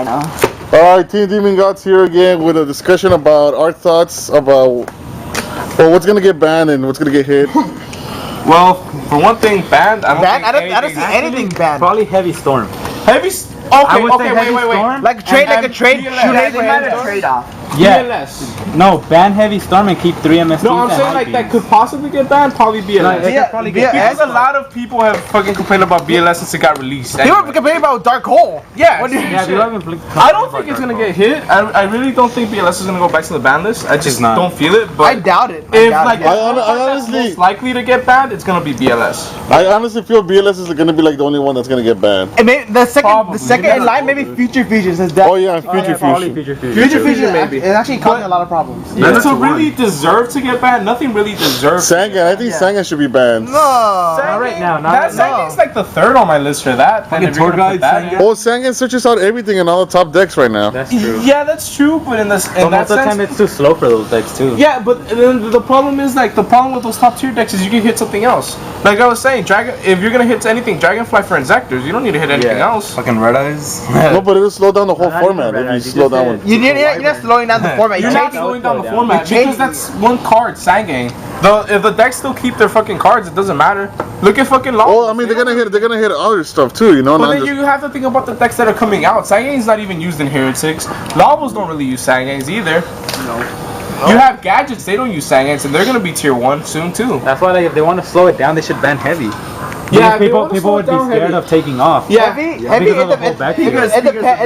right now. Alright, Team Demon Gods here again with a discussion about our thoughts about what's gonna get banned and what's gonna get hit. Well, for one thing, banned. I don't see anything banned. Probably Heavy Storm. Wait. Like a trade. They had a trade-off. Yeah. BLS. No, ban Heavy Storm and keep 3 MSTs. No, I'm saying like that could possibly get banned. Probably BLS. Because a lot of people have fucking complained about BLS since it got released. They were complaining about Dark Hole. Yeah. I don't think it's gonna get hit. I really don't think BLS is gonna go back to the ban list. I just don't feel it. But I doubt it. If I honestly most likely to get banned, it's gonna be BLS. I honestly feel BLS is gonna be like the only one that's gonna get banned. And maybe the second in line, maybe Future Fusion says that. Oh yeah, Future Fusion. Future Fusion maybe. It's actually causing a lot of problems. Yeah, to really deserve to get banned, nothing really deserves. Sangan, I think Sangan should be banned. No, not right now. Sangan's like the third on my list for that. Well, Sangan searches out everything in all the top decks right now. That's true. Yeah, that's true, but in that sense, time it's too slow for those decks too. Yeah, but then the problem is the problem with those top tier decks is you can hit something else. Like I was saying, if you're gonna hit anything, Dragonfly for Inzektors, you don't need to hit anything else. Fucking Red Eyes. No, but it'll slow down the whole format if you slow down one. You're not slowing down the format. You're not slowing down the format because that's one card, Sangang. If the decks still keep their fucking cards, it doesn't matter. Look at fucking Lavos. Well, I mean, they're gonna hit other stuff too, you know. But then you have to think about the decks that are coming out. Sangang's not even used in Heretics. Lavos don't really use Sangangs either. No. You have gadgets, they don't use Sangangs, and they're gonna be tier 1 soon too. That's why if they want to slow it down, they should ban Heavy. Yeah, people would be scared of taking off. Yeah, heavy. It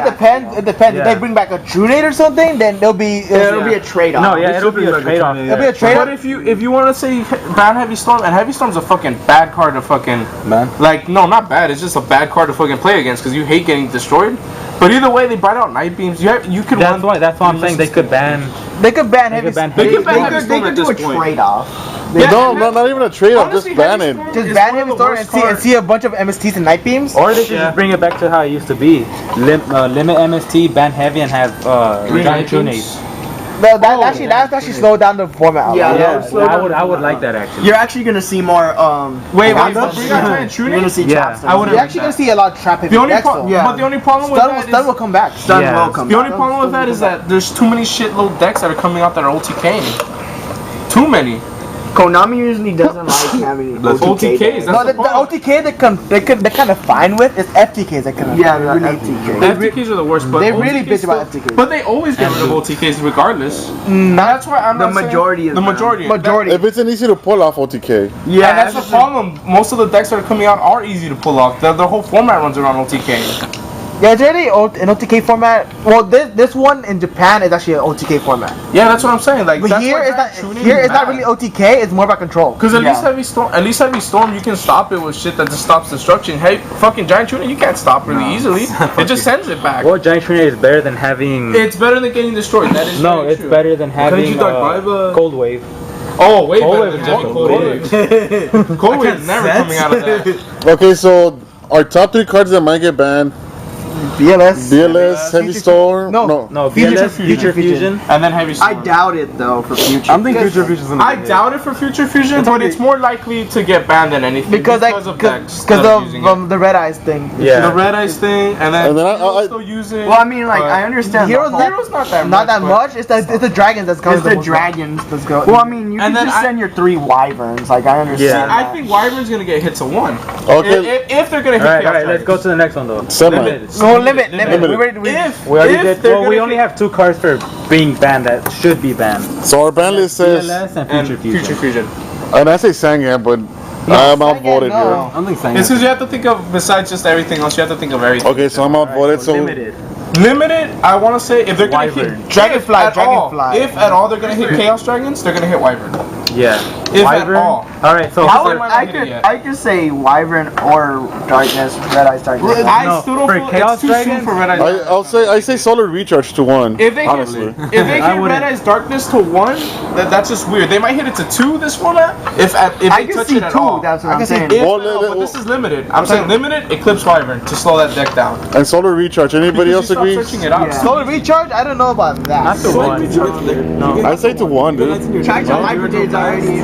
depends. If they bring back a Trunade or something, then it'll be a trade-off. No, yeah, it'll be a trade-off. It'll be a trade-off. But if you want to say ban Heavy Storm, and Heavy Storm's a fucking bad card to fucking ban. No, not bad. It's just a bad card to fucking play against because you hate getting destroyed. But either way, they bite out Night Beams. You could. That's why I'm saying they could ban. They could ban Heavy. They could do a trade-off. No, not even a trade-off. Just ban it. Just ban Heavy Storm and see a bunch of MSTs and Night Beams. Or they should just bring it back to how it used to be. Limit MST, ban Heavy, and have giant Trunades. That's actually slowed down the format. I would like that actually. You're actually gonna see more. Wait, you're gonna see traps. You're actually gonna see a lot of trap heavy decks. But the only problem with that Stun will come back. Stun will come back. The only problem with that is that there's too many shitload decks that are coming out that are OTKing. Too many. Konami usually doesn't like having OTKs. No, the OTK they're kind of fine with is FTKs. FTKs are the worst. But they really bitch about FTKs. But they always get rid of OTKs regardless. That's why I'm not saying the majority. If it's an easy to pull off OTK. Yeah, and that's the problem. Most of the decks that are coming out are easy to pull off. The whole format runs around OTK. Yeah, it's already an OTK format. Well, this one in Japan is actually an OTK format. Yeah, that's what I'm saying. Like, but here it's not really OTK. It's more about control. Because at least Heavy Storm, you can stop it with shit that just stops destruction. Hey, fucking Giant Trunade, you can't stop really easily. It just sends it back. Well, Giant Trunade is better than having. It's better than getting destroyed. That is it's true. better than having Cold Wave. Oh, way better than Cold Wave. Cold Wave is never coming out of that. Okay, so our top 3 cards that might get banned. BLS, Heavy Storm. No, Future Fusion, and then Heavy Storm. I doubt it though for Future. I'm thinking Future Fusion's gonna. I doubt it for Future Fusion, but it's more likely to get banned than anything because of the Red Eyes thing. Yeah, the Red Eyes thing, and then I still use it. Well, I mean, like I understand. Heroes not that much. It's the dragons that's coming. It's the dragons that's going. Well, I mean, you can just send your 3 Wyverns. Like I understand. Yeah, I think Wyvern's gonna get hit to 1. Okay. If they're gonna hit. All right, let's go to the next one though. Limit. We only have 2 cards for being banned that should be banned. So our ban list says BLS and Future Fusion. And I say Sangan, but I'm outvoted here. I don't think Sangan. It's because you have to think of, besides just everything else, you have to think of everything. Okay, so I'm outvoted. So Limited, I want to say if they're gonna hit Dragonfly. If at all they're gonna hit Chaos Dragons, they're gonna hit Wyvern. Yeah. If Wyvern? At all. Alright, so I could say Wyvern or Darkness, Red Eyes Darkness. I still don't feel Chaos it's too soon for Red Eyes. I say Solar Recharge to 1. If they hit Red Eyes Darkness to 1, that's just weird. They might hit it to 2 this format. If they touch it at all. That's what I'm saying. But this is limited. I'm saying limited Eclipse Wyvern to slow that deck down. And Solar Recharge. Anybody else agree? Solar Recharge? I don't know about that. Not to 1. No. I say to 1, dude. Charge your Hyper Jades already.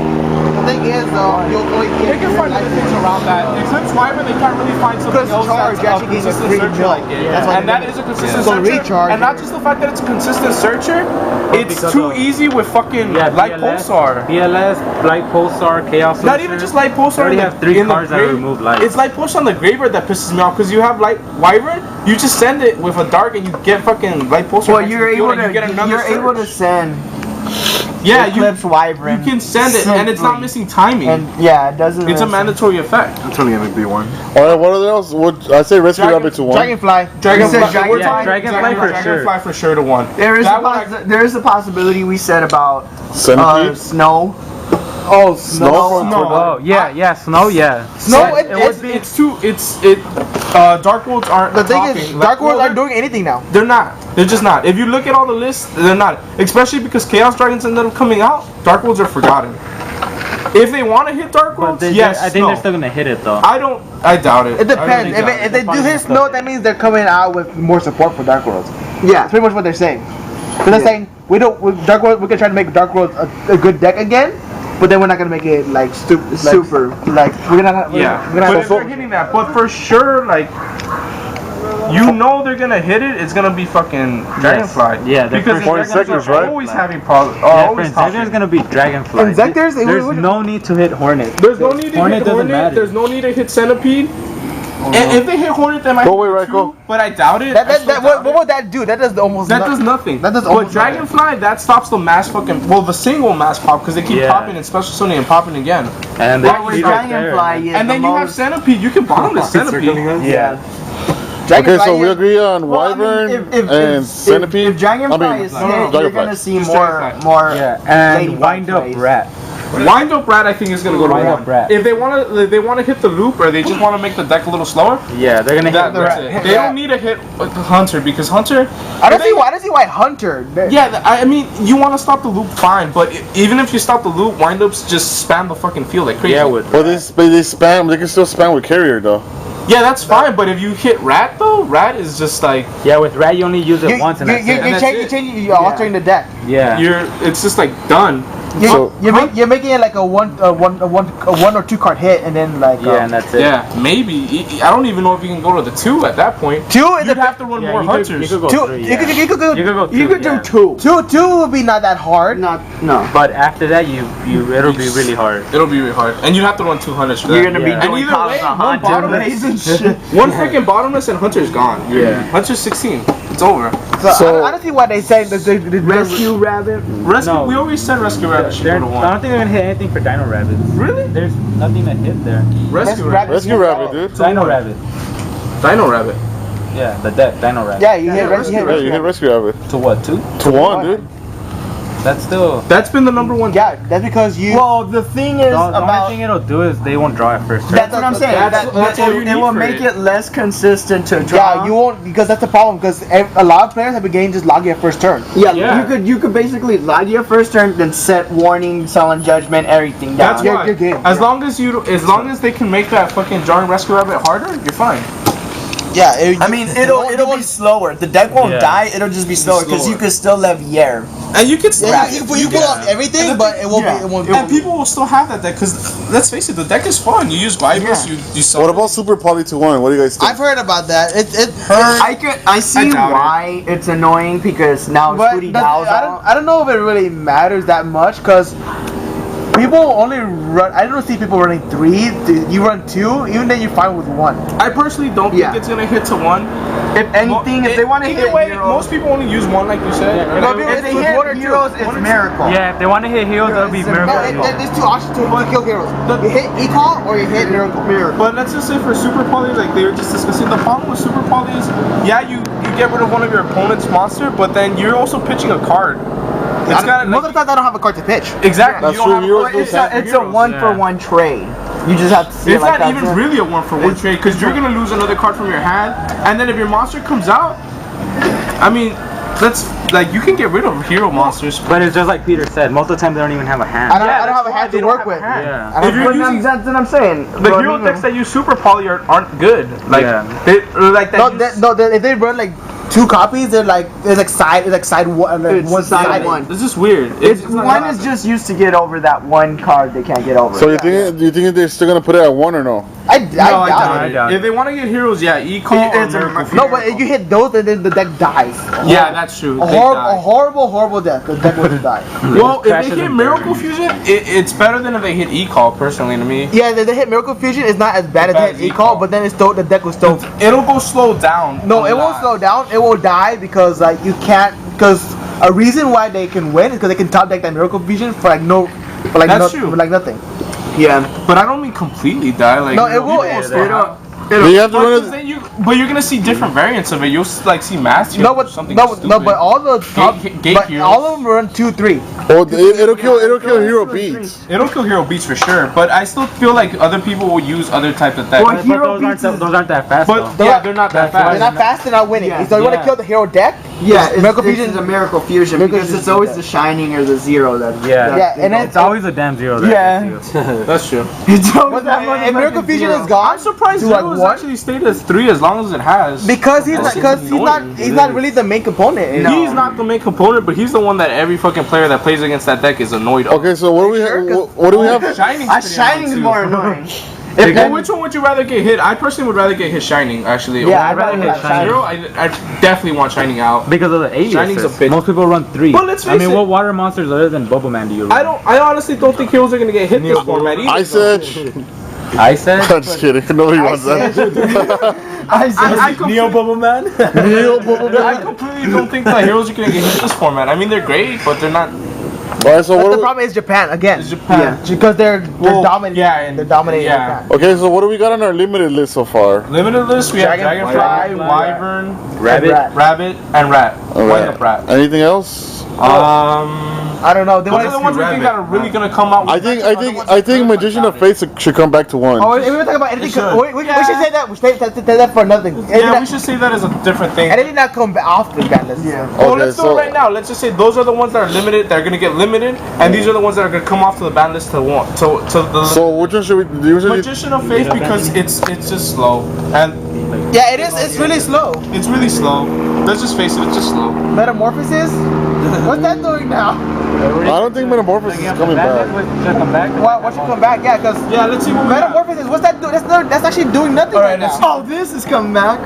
thing is though, you'll only They can find other things around that. Eclipse Wyvern, they can't really find something else that's a consistent searcher like it. And that is a consistent searcher. And not just the fact that it's a consistent searcher, it's too easy with fucking Light Pulsar. BLS, Light Pulsar, Chaos Searcher. Not even just Light Pulsar. They already have 3 cards that remove light. It's Light Pulsar on the graveyard that pisses me off because you have Light Wyvern, you just send it with a dark and you get fucking Light Pulsar. Well, you're able to send. Yeah, Eclipse Wyvern. You can send it, and it's not missing timing. And yeah, it doesn't. It's a mandatory effect. It's only gonna be one. Alright, what else? I say Rescue Rabbit to 1. Dragonfly. Dragonfly for sure to 1. There is a possibility we said about Centipede? Snow. Oh, Snow. Oh, Snow, Snow, Dark Worlds aren't. The thing is, Dark Worlds aren't doing anything now. They're not. They're just not. If you look at all the lists, they're not. Especially because Chaos Dragons ended up coming out. Dark Worlds are forgotten. If they want to hit Dark Worlds, yes. I think they're still gonna hit it though. I doubt it. It depends. If they do hit Snow, that means they're coming out with more support for Dark Worlds. Yeah, that's pretty much what they're saying. So they're saying with Dark Worlds, we can try to make Dark Worlds a good deck again. But then we're not gonna make it like super. Like we're gonna. But if they're hitting that, but for sure, like you know they're gonna hit it. It's gonna be fucking Dragonfly. Yeah, because Inzektors are always having problems. Inzektors gonna be Dragonfly. Inzektors. There's no need to hit Hornet. There's no need to hit Hornet. There's no need to hit Centipede. And if they hit Hornet, they might hit 2, but I doubt it. What would that do? That does almost does nothing. That does almost Dragonfly, that stops the mass the single mass pop because they keep popping in Special Sony and popping again. And Dragonfly and then you have Centipede. You can bottom the Centipede. Yeah. Okay, so we agree on Wyvern and Centipede. If Dragonfly is hit, you're gonna see more. And Wind Up Rat. Wind Up Rat, I think, is gonna go to 1. If they wanna hit the loop, or they just wanna make the deck a little slower. Yeah, they're gonna hit the rat. They don't need to hit Hunter because Hunter. I don't see why Hunter. Yeah, I mean, you want to stop the loop, fine, but even if you stop the loop, Wind Ups just spam the fucking field like crazy. Yeah, they spam. They can still spam with Carrier though. Yeah, that's fine, but if you hit Rat though, Rat is just like. Yeah, with Rat you only use it once and that's it. You're altering the deck. Yeah. It's just like done. You're making it like a one or 2 card hit, and then like and that's it. Yeah, maybe. I don't even know if you can go to the 2 at that point. 2, you'd have to run more Hunters. You could go 3. You could do 2. 2 would be not that hard. No. But after that, it'll be really hard. It'll be really hard, and you'd have to run 2 Hunters for that. You're gonna be doing either way, one bottomless and shit. One freaking bottomless and Hunter's gone. Yeah. Hunter's 16. It's over. So I don't see why they say the Rescue Rabbit. No. We always said Rescue Rabbit should go to 1. I don't think they're gonna hit anything for Dino Rabbits. Really? There's nothing to hit there. Rescue Rabbit, dude. Dino Rabbit. Dino Rabbit. Yeah, the deck, Dino Rabbit. Yeah, you hit Rescue Rabbit. To what, 2? To 1, dude. That's been the number 1. Yeah, that's because you. Well, the thing is the only thing it'll do is they won't draw at first turn. That's what I'm saying. That's all you need. It will make it less consistent to draw. Yeah, you won't, because that's the problem. Because a lot of players have been getting just loggy at first turn. Yeah. You could basically loggy at first turn, then set warning, sullen judgment, everything down. That's why. As long as they can make that fucking drawing Rescue Rabbit harder, you're fine. Yeah, it'll be slower. The deck won't die. It'll just be slower because you can still levier. And you can still you pull off everything, but it won't be. And people will still have that deck because let's face it, the deck is fun. You use Vibus, you sell. What about Super Poly to 1? What do you guys think? I've heard about that. It hurts. I see why it's annoying because now Scooty Dow's out. I don't know if it really matters that much because. People only run. I don't see people running 3. You run 2, even then you're fine with 1. I personally don't think it's gonna hit to 1. If anything, if they want to hit heroes, most people only use 1, like you said. If they hit 1 or 2 heroes, it's miracle. Yeah, if they want to hit heroes, it'll be miracle. There's 2 options to kill heroes. You hit Econ or you hit miracle. But let's just say for Super Poly, like they were just discussing, the problem with Super Poly is, you get rid of one of your opponent's monster, but then you're also pitching a card. Most of the time, I don't have a card to pitch. Exactly. That's true. It's a 1-for-1 trade. You just have to see it's like not even really a 1-for-1 trade because you're gonna lose another card from your hand, and then if your monster comes out, I mean, that's like you can get rid of hero monsters. But it's just like Peter said. Most of the time they don't even have a hand. I don't have a hand to work with. Yeah. That's what I'm saying. The hero decks that use Super Poly aren't good. Like they like that. No, if they run like 2 copies. They're like side one. Like one side one. This is weird. One is just used to get over that one card they can't get over. So you think they're still gonna put it at 1 or no? I doubt it. If they want to get heroes, yeah, E-Call or Miracle. No, but you hit those and then the deck dies. Yeah, that's true. A horrible deck. The deck will just die. Well, if they hit Miracle Fusion, it's better than if they hit E-Call, personally, to me. Yeah, if they hit Miracle Fusion, it's not as bad as they hit E-Call, but then it's still, the deck will still... It'll go slow down. No, it won't slow down. It will die because, like, you can't... Because a reason why they can win is because they can top deck that Miracle Fusion for, like, no... For, like, that's true. For, like, nothing. Yeah, but I don't mean completely die. Like, no, it will. But you're gonna see different variants of it. You'll like see master. No, but all the top, all of them run 2/3. Oh, it'll kill hero beats. It'll kill hero beats for sure. But I still feel like other people will use other types of decks. Well, those aren't that fast. But yeah, they're not that fast. They're not fast. They're not winning. So you want to kill the hero deck? Yeah, Miracle Fusion is a Miracle Fusion because it's always the Shining or the Zero that. And it's always a damn Zero. That's true. And Miracle Fusion is gone. I'm surprised Zero actually stayed as 3 as long as it has. Because he's not really the main component. No. He's not the main component, but he's the one that every fucking player that plays against that deck is annoyed of. Okay, so what do we have? What do we have? Shining is more annoying. Which one would you rather get hit? I personally would rather get hit Shining, actually. Yeah, I'd rather hit Shining. Zero, I definitely want Shining out. Because of the 8 Shining's a bitch. Most people run 3. But let's face it. what water monsters other than Bubble Man do you run? I honestly don't think heroes are gonna get hit this format either. I said. I'm just kidding. Nobody wants that. Neo Bubble Man? Neo Bubble Man? I completely don't think the heroes are gonna get hit this format. I mean, they're great, but they're not. Alright, so but the problem is Japan again. Because they're dominating. Yeah, they're dominating Japan. Okay, so what do we got on our limited list so far? Limited list, we have Dragonfly, Wyvern, Rabbit, and Rat. Rat. Anything else? I don't know. Those are the ones we think that are really gonna come out. I think Magician of Fate should come back to 1. Oh, we were talking about anything. We should say that. We should say that for nothing. Yeah, we should say that as a different thing. And it did not come off the ban list. Yeah. Well, let's do it right now. Let's just say those are the ones that are limited. They're gonna get limited, and these are the ones that are gonna come off to the ban list to one. So which one should we do? Magician of Fate because it's just slow and. Yeah, it is. It's really slow. It's really slow. Let's just face it. It's just slow. Metamorphosis? What's that doing now? I don't think Metamorphosis is coming back. What should come back? Yeah, because let's see what Metamorphosis. What's that do? That's actually doing nothing right now. Oh, this is coming back.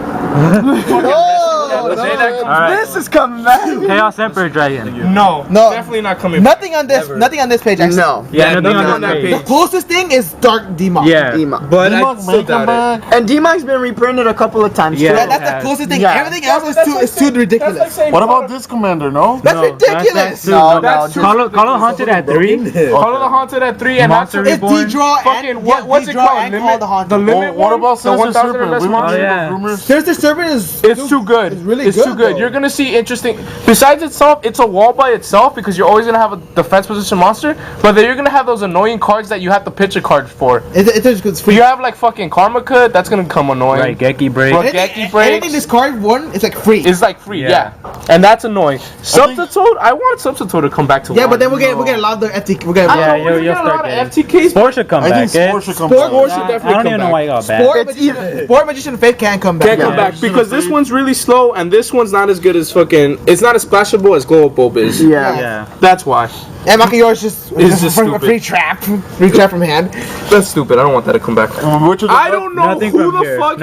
This is coming back. Chaos Emperor Dragon. No, definitely not coming back. Nothing on this. Nothing on this page. Actually. No. Yeah, nothing on that page. The closest thing is Dark Demon. Yeah. But I still doubt it. And D-Mag's been reprinted a couple of times. Yeah, that's the closest thing. Everything else is too ridiculous. What about this commander? No. That's ridiculous. No. Call it Haunted at 3. Call it the Haunted at 3 and Monster it's D-Draw and what's it called? The limit. What about Sinister Serpent? Sinister Serpent is too good. It's really good. It's too good. You're gonna see interesting. Besides itself, it's a wall by itself because you're always gonna have a defense position monster. But then you're gonna have those annoying cards that you have to pitch a card for. It's free. You have like fucking Karma Cut. That's gonna come annoying. Right, Geki Break. Anything this card won, it's like free. It's like free, yeah. And that's annoying. Substitute. I want Substitute to come back to. Yeah, but then we're getting a lot of the FTK. We're getting you'll start getting FTKs. Spore should come back. I think Spore should come back. Spore should definitely come back. I don't even know why you got banned. Spore Magician of Fate can't come back. Can't come back because this one's really slow and this one's not as good as fucking. It's not as splashable as Global Bulb is. Yeah. That's why. And Makiyor's just stupid. Free trap from hand. That's stupid. I don't want that to come back. I don't know who the fuck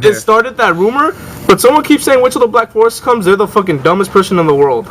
it started that rumor, but someone keeps saying Witch of the Black Forest comes. They're the fucking dumbest person in the world.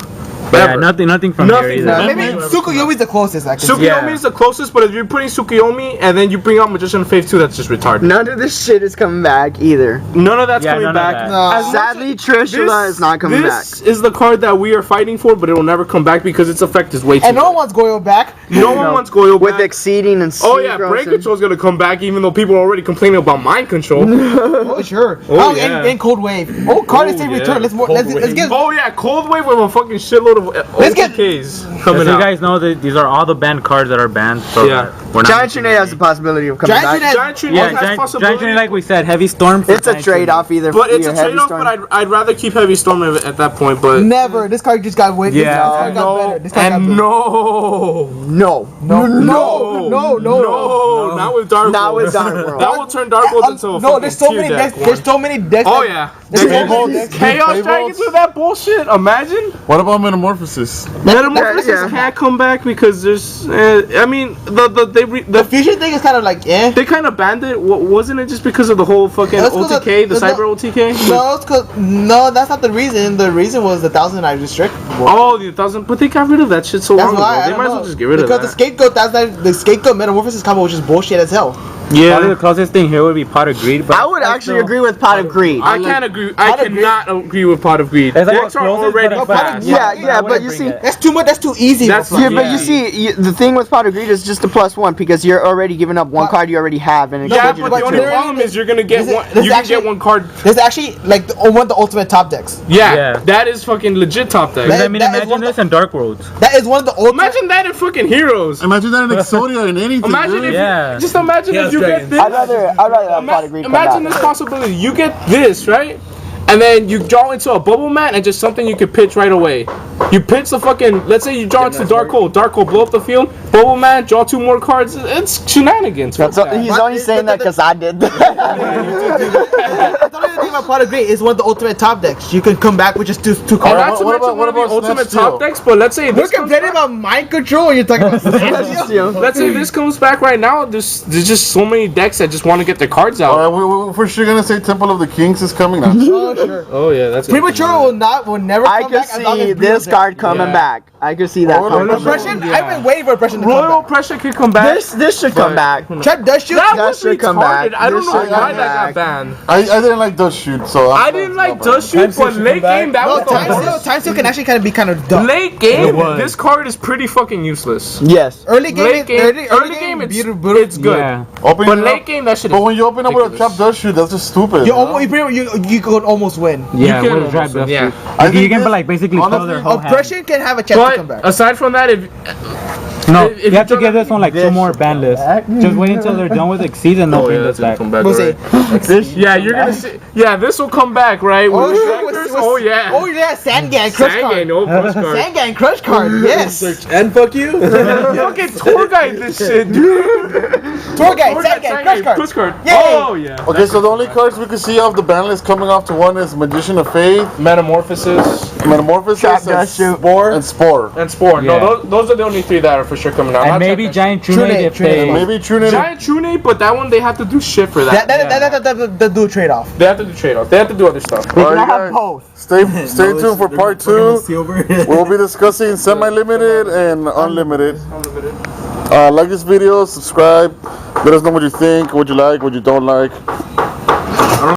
Yeah, nothing from here either. Maybe Tsukuyomi's the closest, actually. Tsukuyomi's the closest, but if you're putting Tsukuyomi and then you bring out Magician of Fate 2, that's just retarded. None of this shit is coming back either. None of that's coming back. No. Sadly, Trishula is not coming back. This is the card that we are fighting for, but it will never come back because its effect is way too And no one wants Goyo back. No one wants Goyo back. With Exceeding and Oh yeah, Brain Control is going to come back even though people are already complaining about Mind Control. Oh sure. And Cold Wave. Oh, card is return. Let's get. Oh yeah, Cold Wave with a fucking shitload of OTKs coming As you out. guys know, these are all the banned cards that are banned. So Yeah. we're not Giant Tune has the possibility of coming back. Giant Tune yeah, has Giant possibility. Tune, like we said, Heavy Storm. It's a trade-off either. But it's a Heavy trade-off, Storm. but I'd rather keep Heavy Storm at that point. But Never. This card just got way. Yeah. This card got better. This card got better. no, not with Dark World. Not with Dark World. That will turn Dark World into a No, there's so many decks. There's so many decks. Oh yeah. There's so many Fables. decks. Chaos Fables. Dragons with that bullshit. Imagine. What about Metamorphosis? Metamorphosis Yeah. can't come back because there's. I mean, The fusion thing is kind of like, eh. they kind of banned it. Wasn't it just because of the whole fucking That's 'cause OTK, the of- cyber OTK? No, it's 'cause- no, that's not the reason. The reason was the 1,000 I restrict. Oh, the 1,000. But they got rid of that shit so That's long why ago. I They don't might as know. well just get rid of Because that. the scapegoat Metamorphosis combo was just bullshit as hell. Probably the closest thing here would be Pot of Greed. But I would actually agree with Pot of Greed. I can't agree. I Pot of Greed- cannot agree with Pot of Greed. It's like Decks are closest, already but fast. Yeah, but you see, That's too much. That's too easy. That's for yeah, fun. but you see, the thing with Pot of Greed is just a +1 because you're already giving up one card you already have, and Yeah, exchange it but the for only two. problem is you're gonna get This is- one. this You is can get actually- one card. There's actually like one of the ultimate top decks. Yeah, that is fucking legit top deck. That- I mean, that is imagine one of this in Dark Worlds. That is one of the ultimate. Imagine that in fucking Heroes. Imagine that in Exodia and anything. Imagine dude. if Yeah. just imagine if you get this. I'd rather have Pot of Greed come Imagine back. this possibility. You get this, right? And then you draw into a bubble mat and just something you could pitch right away. You pitch the fucking, let's say you draw into Dark Hole. Dark Hole, blow up the field. Bubble mat, draw 2 more cards. It's shenanigans. He's only saying that because I did that. The only thing about Pot of Greed is one of the ultimate top decks. You can come back with just two And cards. not to mention one of the ultimate top decks, but let's say We're this comes complaining back, about mind control and you're talking about let's say this comes back right now. There's just so many decks that just want to get their cards out. We're for sure gonna say Temple of the Kings is coming now. Oh, sure. Oh yeah, that's Premature will never I come could back as long see as this card coming back. I could see that coming back. Oppression, I've been waiting for Oppression to come Royal back. Pressure could come back. This should come back. Trap does shoot. That That was should come back. retarded. I don't This know should why come that back. got banned. I didn't like Dust Shoot, so I didn't like Dust Shoot, but late game that No, was the worst. time seal can actually kind of be kind of dumb. Late game, this card is pretty fucking useless. Yes. Early game, Late game, early game, it's good. Yeah. Open But it late up. game, that shit is But when you open up with a ridiculous. trap Dust Shoot, that's just stupid. you could almost win. Yeah, can with a trap almost win, dust. yeah. I You think can this- like basically kill honestly, their whole hand. Oppression can have a chance to come But back. aside from that, No, if you have to you give this one like 2 more ban lists. Just wait until they're done with Exceed and they'll bring this back. We'll see. Yeah, you're gonna see. Yeah, this will come back, right? With Strikers? Oh yeah. Oh yeah, Sandgang crush Sangay, card. no push card. Sandgang crush card. Yes. And fuck you. Fucking tour guide this shit, dude. Tour guide. Tour guide, Sandgang crush card. push card. Yay. Oh yeah. Okay, so the only cards we can see off the ban list coming off to one is Magician of Faith, Metamorphosis Metamorphosis, Trap and Dust Shoot. Spore. And Spore. and Spore. Yeah. No, those are the only 3 that are for sure coming out. And Not maybe Trap- Giant Trunade if Trunade. they... Maybe True Name. Giant Trunade, but that one they have to do shit for that. That do a trade off. They have to do trade-off. They have to do other stuff. We Alright, can have guys. both. Stay tuned for part 2. We'll be discussing semi-limited and unlimited. Like this video, subscribe, let us know what you think, what you like, what you don't like.